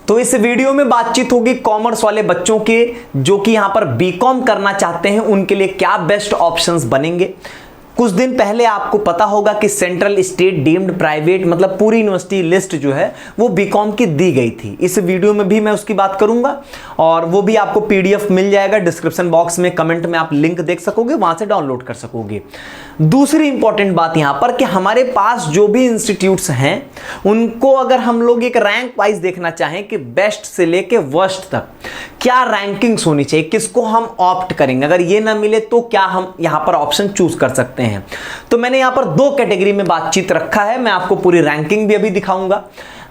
तो इस वीडियो में बातचीत होगी कॉमर्स वाले बच्चों के, जो कि यहां पर बीकॉम करना चाहते हैं, उनके लिए क्या बेस्ट ऑप्शंस बनेंगे। कुछ दिन पहले आपको पता होगा कि सेंट्रल, स्टेट, डीम्ड, प्राइवेट मतलब पूरी यूनिवर्सिटी लिस्ट जो है वो बीकॉम की दी गई थी। इस वीडियो में भी मैं उसकी बात करूंगा और वो भी आपको पीडीएफ मिल जाएगा डिस्क्रिप्शन बॉक्स में, कमेंट में आप लिंक देख सकोगे, वहां से डाउनलोड कर सकोगे। दूसरी इंपॉर्टेंट बात यहां पर कि हमारे पास जो भी इंस्टीट्यूट्स हैं उनको अगर हम लोग एक रैंक वाइज देखना चाहें कि बेस्ट से लेके वर्स्ट तक क्या रैंकिंग्स होनी चाहिए, किसको हम ऑप्ट करेंगे, अगर ये ना मिले तो क्या हम यहां पर ऑप्शन चूज कर सकते हैं। तो मैंने यहां पर दो कैटेगरी में बातचीत रखा है, मैं आपको पूरी रैंकिंग भी अभी दिखाऊंगा।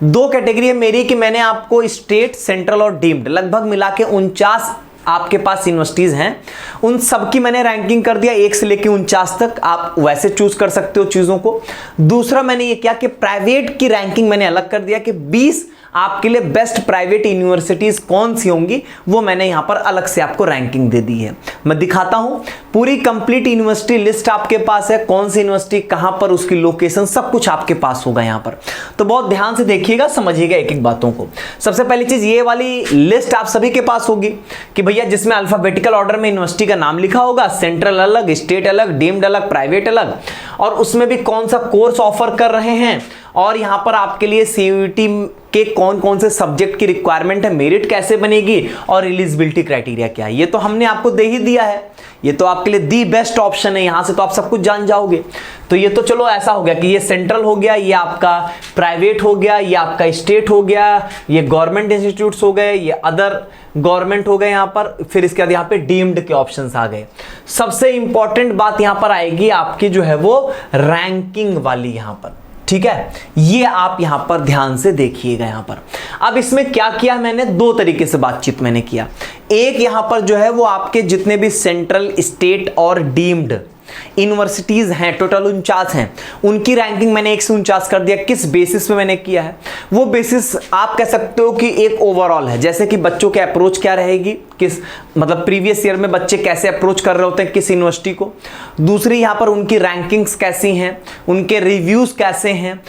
दो कैटेगरी है मेरी कि मैंने आपको स्टेट, सेंट्रल और डीम्ड लगभग मिला के 49 आपके पास यूनिवर्सिटीज हैं, उन सब की मैंने रैंकिंग कर दिया 1 से लेकर 49 तक। आप वैसे चूज कर सकते हो चीजों को। दूसरा मैंने ये किया कि प्राइवेट की रैंकिंग मैंने अलग कर दिया कि 20 आपके लिए बेस्ट प्राइवेट यूनिवर्सिटीज कौन सी होंगी, वो मैंने यहां पर अलग से आपको रैंकिंग दे दी है। मैं दिखाता हूं, पूरी कंप्लीट यूनिवर्सिटी लिस्ट आपके पास है, कौन सी यूनिवर्सिटी कहां पर, उसकी लोकेशन सब कुछ आपके पास होगा यहां पर। तो बहुत ध्यान से देखिएगा, समझिएगा एक एक बातों को। सबसे पहली चीज, ये वाली लिस्ट आप सभी के पास होगी कि भैया जिसमें अल्फाबेटिकल ऑर्डर में यूनिवर्सिटी का नाम लिखा होगा, सेंट्रल अलग, स्टेट अलग, डीम्ड अलग, प्राइवेट अलग, और उसमें भी कौन सा कोर्स ऑफर कर रहे हैं, और यहां पर आपके लिए सीयूईटी के कौन कौन से सब्जेक्ट की रिक्वायरमेंट है, मेरिट कैसे बनेगी और एलिजिबिलिटी क्राइटेरिया क्या है, ये तो हमने आपको दे ही दिया है। ये तो आपके लिए दी बेस्ट ऑप्शन है, यहां से तो आप सब कुछ जान जाओगे। तो ये तो चलो ऐसा हो गया कि ये सेंट्रल हो गया, ये आपका प्राइवेट हो गया, ये आपका स्टेट हो गया, ये गवर्नमेंट इंस्टीट्यूट्स हो गए, ये अदर गवर्नमेंट हो गए यहां पर। फिर इसके बाद यहां पे डीम्ड के ऑप्शंस आ गए। सबसे इंपॉर्टेंट बात यहां पर आएगी आपकी जो है वो रैंकिंग वाली यहां पर, ठीक है। ये आप यहां पर ध्यान से देखिएगा यहां पर। अब इसमें क्या किया मैंने, दो तरीके से बातचीत मैंने किया। एक यहां पर जो है वो आपके जितने भी सेंट्रल, स्टेट और डीम्ड यूनिवर्सिटीज हैं, टोटल 49 हैं, उनकी रैंकिंग मैंने 1 से 49 कर दिया। किस बेसिस पे मैंने किया है, वो बेसिस आप कह सकते हो कि एक ओवरऑल है, जैसे कि बच्चों के अप्रोच क्या रहेगी, किस मतलब प्रीवियस ईयर में बच्चे कैसे अप्रोच कर रहे होते हैं किस यूनिवर्सिटी को। दूसरी यहां पर उनकी रैंकिंग्स कैसी हैं, उनके रिव्यूज कैसे हैं,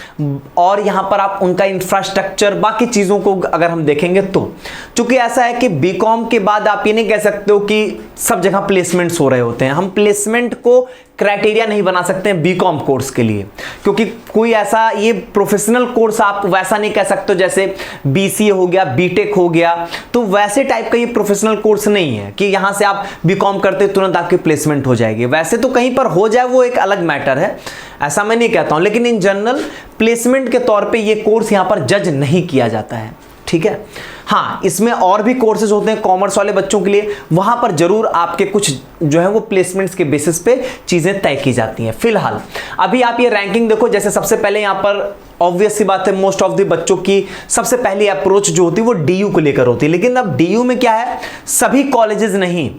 और यहां पर आप उनका इंफ्रास्ट्रक्चर, बाकी चीजों को अगर हम देखेंगे तो, चूंकि ऐसा है कि बीकॉम के बाद आप ये नहीं कह सकते हो कि सब जगह प्लेसमेंट्स हो रहे होते हैं। हम प्लेसमेंट को क्राइटेरिया नहीं बना सकते हैं बीकॉम कोर्स के लिए, क्योंकि कोई ऐसा ये प्रोफेशनल कोर्स आप वैसा नहीं कह सकते हो जैसे बीसीए हो गया, बीटेक हो गया, तो वैसे टाइप का ये प्रोफेशनल कोर्स नहीं है कि यहां से आप बीकॉम करते तुरंत आपकी प्लेसमेंट हो जाएगी। वैसे तो कहीं पर हो जाए वो एक अलग मैटर है, ऐसा मैं नहीं कहता हूं, लेकिन इन जनरल प्लेसमेंट के तौर पर यह कोर्स यहां पर जज नहीं किया जाता है, ठीक है। हाँ, इसमें और भी कोर्सेज होते हैं कॉमर्स वाले बच्चों के लिए, वहां पर जरूर आपके कुछ जो है वो प्लेसमेंट्स के बेसिस पे चीजें तय की जाती हैं। फिलहाल अभी आप ये रैंकिंग देखो, जैसे सबसे पहले यहां पर ऑब्वियस सी बात है, मोस्ट ऑफ द बच्चों की सबसे पहली अप्रोच जो होती है वो डीयू को लेकर होती है। लेकिन अब डीयू में क्या है, सभी कॉलेजेस नहीं,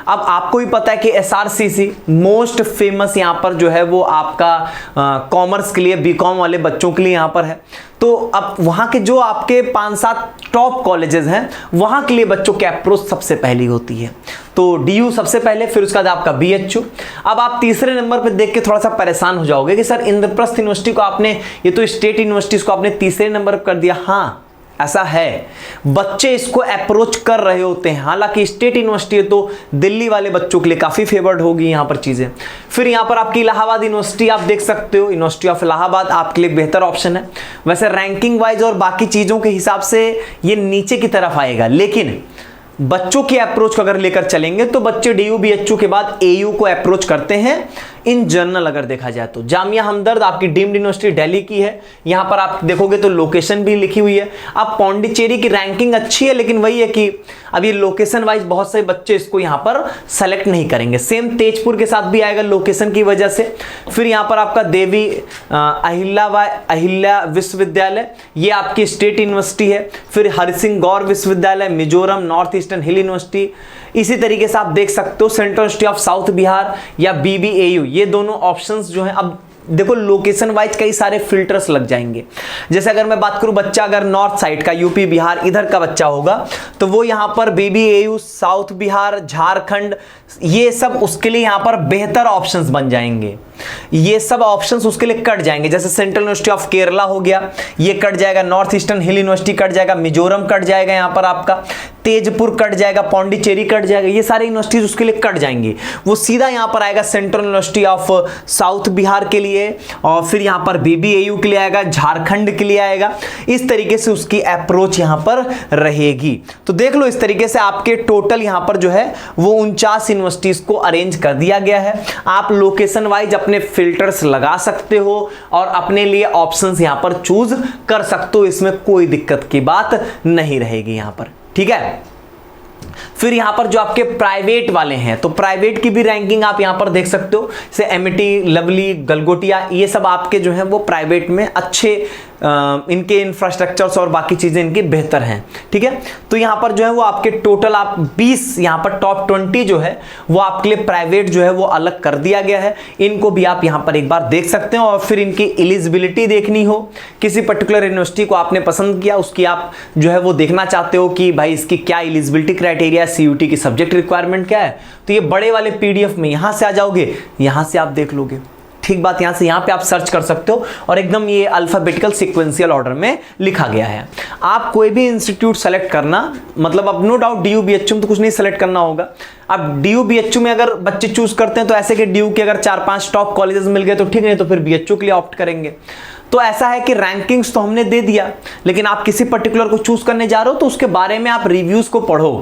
अब आपको भी पता है कि एसआरसीसी मोस्ट फेमस यहां पर जो है वो आपका कॉमर्स के लिए, बीकॉम वाले बच्चों के लिए यहां पर है। तो अब वहां के जो आपके 5-7 टॉप कॉलेजेस हैं वहां के लिए बच्चों की अप्रोच सबसे पहली होती है। तो डीयू सबसे पहले, फिर उसके बाद आपका बीएचयू। अब आप तीसरे नंबर पे देख के थोड़ा सा परेशान हो जाओगे कि सर इंद्रप्रस्थ यूनिवर्सिटी को आपने, ये तो स्टेट यूनिवर्सिटीज को आपने तीसरे नंबर पर कर दिया। हाँ, ऐसा है, बच्चे इसको अप्रोच कर रहे होते हैं। हालांकि स्टेट यूनिवर्सिटी है तो दिल्ली वाले बच्चों के लिए काफी फेवर्ड होगी यहां पर चीजें। फिर यहां पर आपकी इलाहाबाद यूनिवर्सिटी आप देख सकते हो, यूनिवर्सिटी ऑफ इलाहाबाद आपके लिए बेहतर ऑप्शन है। वैसे रैंकिंग वाइज और बाकी चीजों के हिसाब से ये नीचे की तरफ आएगा, लेकिन बच्चों के अप्रोच को अगर लेकर चलेंगे तो बच्चे डीयू बीएचयू के बाद एयू को अप्रोच करते हैं इन जनरल। अगर देखा जाए तो जामिया हमदर्द आपकी डीम्ड यूनिवर्सिटी दिल्ली की है, यहां पर आप देखोगे तो लोकेशन भी लिखी हुई है। अब पौंडीचेरी की रैंकिंग अच्छी है, लेकिन वही है कि अब ये लोकेशन वाइज बहुत सारे बच्चे इसको यहां पर सेलेक्ट नहीं करेंगे। सेम तेजपुर के साथ भी आएगा लोकेशन की वजह से। फिर यहां पर आपका देवी अहिल्या विश्वविद्यालय, ये आपकी स्टेट यूनिवर्सिटी है। फिर हरिसिंह गौर विश्वविद्यालय मिजोरम, नॉर्थ ईस्टर्न हिल यूनिवर्सिटी। इसी तरीके से आप देख सकते हो central university of south Bihar या बीबीएयू, ये दोनों ऑप्शंस जो हैं। अब देखो लोकेशन वाइज कई सारे फिल्टर्स लग जाएंगे। जैसे अगर मैं बात करूं, बच्चा अगर नॉर्थ साइड का, यूपी बिहार इधर का बच्चा होगा तो वो यहां पर बीबीएयू, साउथ बिहार, झारखंड, ये सब उसके लिए यहां पर बेहतर ऑप्शंस बन जाएंगे। ये सब ऑप्शंस उसके लिए कट जाएंगे। जैसे सेंट्रल यूनिवर्सिटी ऑफ केरला हो गया, ये कट जाएगा। नॉर्थ ईस्टर्न हिल यूनिवर्सिटी कट जाएगा, मिजोरम कट जाएगा, यहाँ पर आपका तेजपुर कट जाएगा, पौंडीचेरी कट जाएगा, ये सारे यूनिवर्सिटीज उसके लिए कट जाएंगे। वो सीधा यहाँ पर आएगा central university of south Bihar के लिए, और फिर यहाँ पर BBAU के लिए आएगा, झारखंड के लिए आएगा। इस तरीके से उसकी अप्रोच यहाँ पर रहेगी। तो देख लो, इस तरीके से आपके टोटल यहाँ पर जो है वो 49 यूनिवर्सिटीज को अरेंज कर दिया गया है। आप लोकेशन वाइज अपने फिल्टर्स लगा सकते हो और अपने लिए ऑप्शंस यहाँ पर चूज कर सकते हो, इसमें कोई दिक्कत की बात नहीं रहेगी यहाँ पर, ठीक है। फिर यहां पर जो आपके प्राइवेट वाले हैं, तो प्राइवेट की भी रैंकिंग आप यहां पर देख सकते हो, जैसे एमिटी, लवली, गलगोटिया, ये सब आपके जो हैं वो प्राइवेट में अच्छे इनके इंफ्रास्ट्रक्चर्स और बाकी चीजें इनकी बेहतर हैं, ठीक है। तो यहां पर जो है वो आपके टोटल आप 20 यहां पर टॉप 20 जो है वो आपके लिए प्राइवेट जो है वो अलग कर दिया गया है। इनको भी आप यहां पर एक बार देख सकते हो। और फिर इनकी एलिजिबिलिटी देखनी हो, किसी पर्टिकुलर यूनिवर्सिटी को आपने पसंद किया, उसकी आप जो है वो देखना चाहते हो कि भाई इसकी क्या एलिजिबिलिटी क्राइटेरिया, CUT की सब्जेक्ट रिक्वायरमेंट क्या है, तो ये बड़े वाले PDF में यहां से आ जाओगे, यहां से आप देख लोगे, ठीक बात। यहां से यहां पे आप सर्च कर सकते हो और एकदम ये अल्फाबेटिकल सीक्वेंशियल ऑर्डर में लिखा गया है। आप कोई भी इंस्टीट्यूट सेलेक्ट करना, मतलब अब नो डाउट DU BHU में तो कुछ नहीं सेलेक्ट करना होगा। अब DU BHU में अगर बच्चे चूज करते हैं तो ऐसे कि DU के अगर 4-5 टॉप कॉलेजेस मिल गए तो ठीक, नहीं तो फिर BHU के लिए ऑप्ट करेंगे। तो ऐसा है कि रैंकिंग्स तो हमने दे दिया, लेकिन आप किसी पर्टिकुलर को चूज करने जा रहे हो तो उसके बारे में आप रिव्यूज को पढ़ो।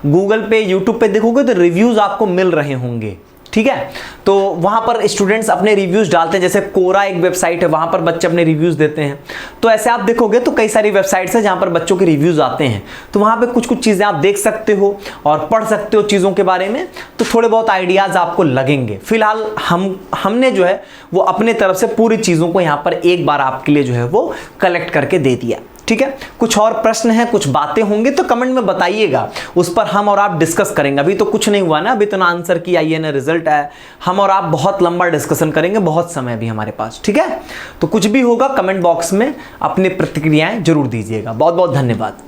गूगल पे, यूट्यूब पे देखोगे तो रिव्यूज आपको मिल रहे होंगे, ठीक है। तो वहां पर स्टूडेंट्स अपने रिव्यूज डालते हैं, जैसे कोरा एक वेबसाइट है, वहां पर बच्चे अपने रिव्यूज देते हैं। तो ऐसे आप देखोगे तो कई सारी वेबसाइट्स हैं जहां पर बच्चों के रिव्यूज आते हैं, तो वहां पे कुछ कुछ चीजें आप देख सकते हो और पढ़ सकते हो चीजों के बारे में, तो थोड़े बहुत आइडियाज आपको लगेंगे। फिलहाल हमने जो है वो अपने तरफ से पूरी चीजों को यहां पर एक बार आपके लिए जो है वो कलेक्ट करके दे दिया, ठीक है। कुछ और प्रश्न है, कुछ बातें होंगे तो कमेंट में बताइएगा, उस पर हम और आप डिस्कस करेंगे। अभी तो कुछ नहीं हुआ ना, अभी तो ना आंसर की आई है ना रिजल्ट है। हम और आप बहुत लंबा डिस्कशन करेंगे, बहुत समय भी हमारे पास, ठीक है। तो कुछ भी होगा कमेंट बॉक्स में अपनी प्रतिक्रियाएं जरूर दीजिएगा। बहुत बहुत धन्यवाद।